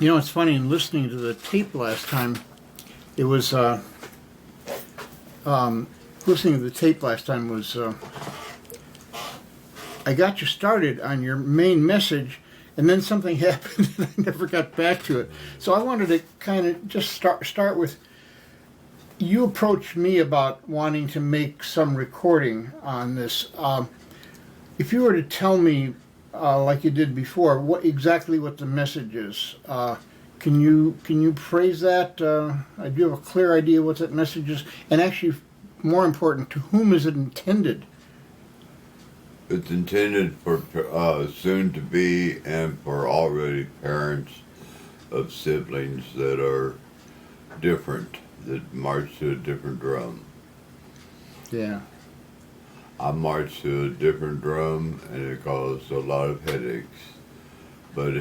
You know, it's funny, in listening to the tape last time, it was, listening to the tape last time was, I got you started on your main message, and then something happened and I never got back to it. So I wanted to kind of just start with, you approached me about wanting to make some recording on this. If you were to tell me, like you did before, exactly what the message is, can you phrase that? Do you have a clear idea what that message is? And actually, more important, to whom is it intended? It's intended for soon-to-be and for already parents of siblings that are different, that march to a different drum. Yeah. I marched to a different drum, and it caused a lot of headaches. But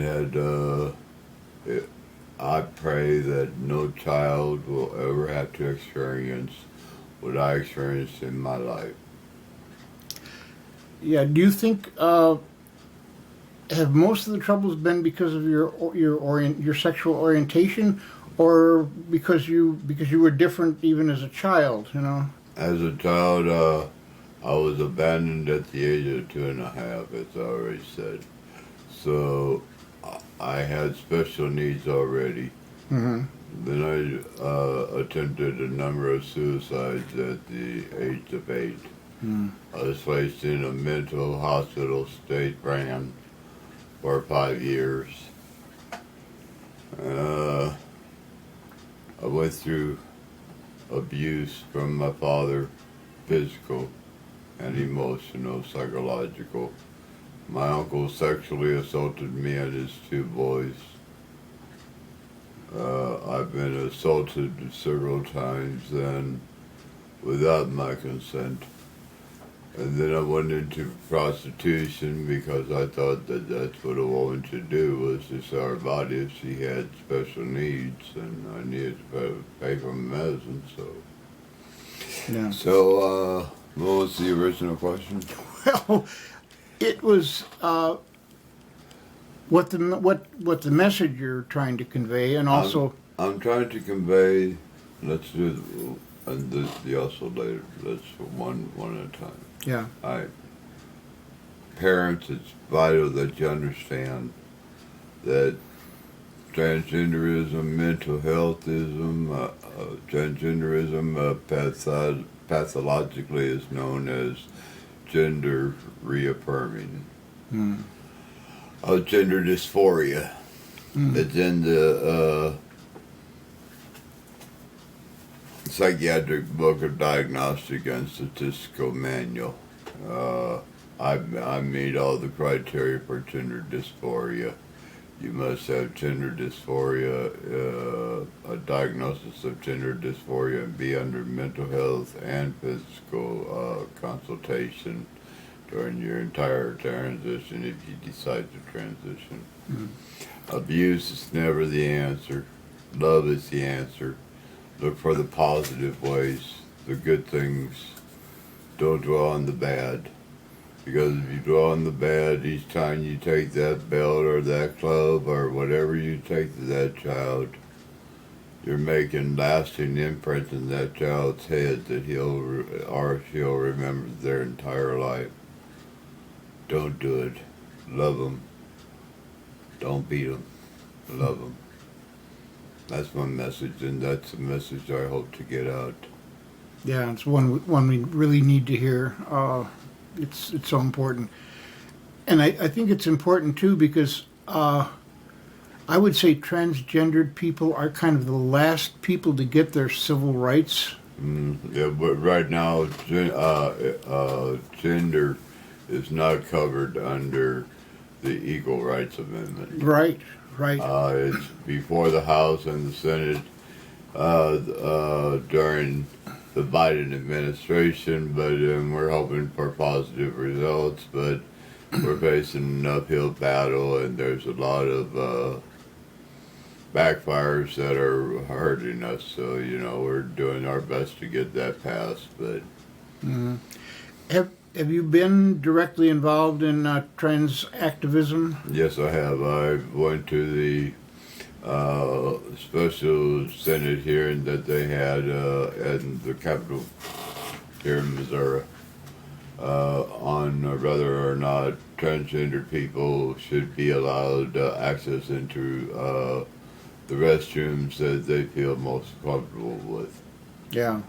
I pray that no child will ever have to experience what I experienced in my life. Yeah. Do you think have most of the troubles been because of your sexual orientation, or because you were different even as a child? You know. As a child, I was abandoned at the age of 2.5, as I already said. So I had special needs already. Mm-hmm. Then I attempted a number of suicides at the age of 8. Mm. I was placed in a mental hospital, state ran, for 5 years. I went through abuse from my father, physical and emotional, psychological. My uncle sexually assaulted me and his 2 boys. I've been assaulted several times and without my consent. And then I went into prostitution because I thought that that's what a woman should do, was to sell her body if she had special needs, and I needed to pay for my medicine, so. Yeah. So, what was the original question? Well, it was what the message you're trying to convey, and also I'm trying to convey. Let's do the also later. Let's one at a time. yeah. Parents, it's vital that you understand that transgenderism, mental healthism, transgenderism pathologically is known as gender reaffirming. Mm. Gender dysphoria. Mm. It's in the Psychiatric Book of Diagnostic and Statistical Manual. I meet all the criteria for gender dysphoria. You must have gender dysphoria, a diagnosis of gender dysphoria, and be under mental health and physical consultation during your entire transition if you decide to transition. Mm-hmm. Abuse is never the answer. Love is the answer. Look for the positive ways, the good things. Don't dwell on the bad. Because if you dwell on the bad, each time you take that belt or that club or whatever you take to that child, you're making lasting imprints in that child's head that he'll or she'll remember their entire life. Don't do it. Love them. Don't beat them. Love them. That's my message, and that's the message I hope to get out. Yeah, it's one we really need to hear. It's so important, and I think it's important too because I would say transgendered people are kind of the last people to get their civil rights. Yeah, but right now, gender is not covered under the Equal Rights Amendment. Right. Right. It's before the House and the Senate during the Biden administration, but we're hoping for positive results. But we're facing an uphill battle, and there's a lot of backfires that are hurting us. So we're doing our best to get that passed. But Have you been directly involved in trans activism? Yes, I have. I went to the special Senate hearing that they had in the Capitol here in Missouri on whether or not transgender people should be allowed access into the restrooms that they feel most comfortable with. Yeah.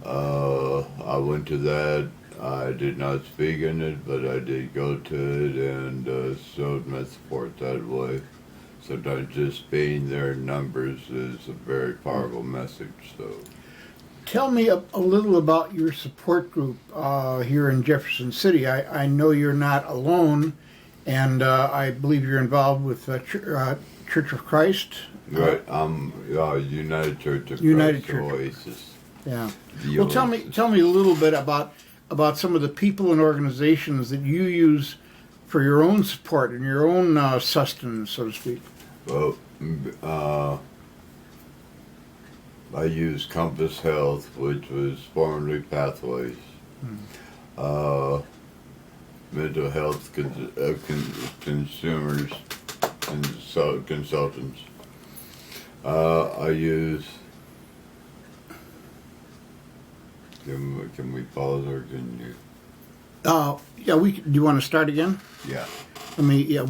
I went to that. I did not speak in it, but I did go to it and showed my support that way. Sometimes just being there in numbers is a very powerful message. So, Tell me a little about your support group here in Jefferson City. I know you're not alone, and I believe you're involved with Church of Christ. right, United Church of United Christ, Church. Oasis. Yeah. The Well, Oasis. tell me a little bit about some of the people and organizations that you use for your own support and your own sustenance, so to speak. Well, I used Compass Health, which was formerly Pathways. Mental health consumers consultants. I use. Can we pause or can you? Yeah. Do you want to start again? Yeah. Let me. Yeah.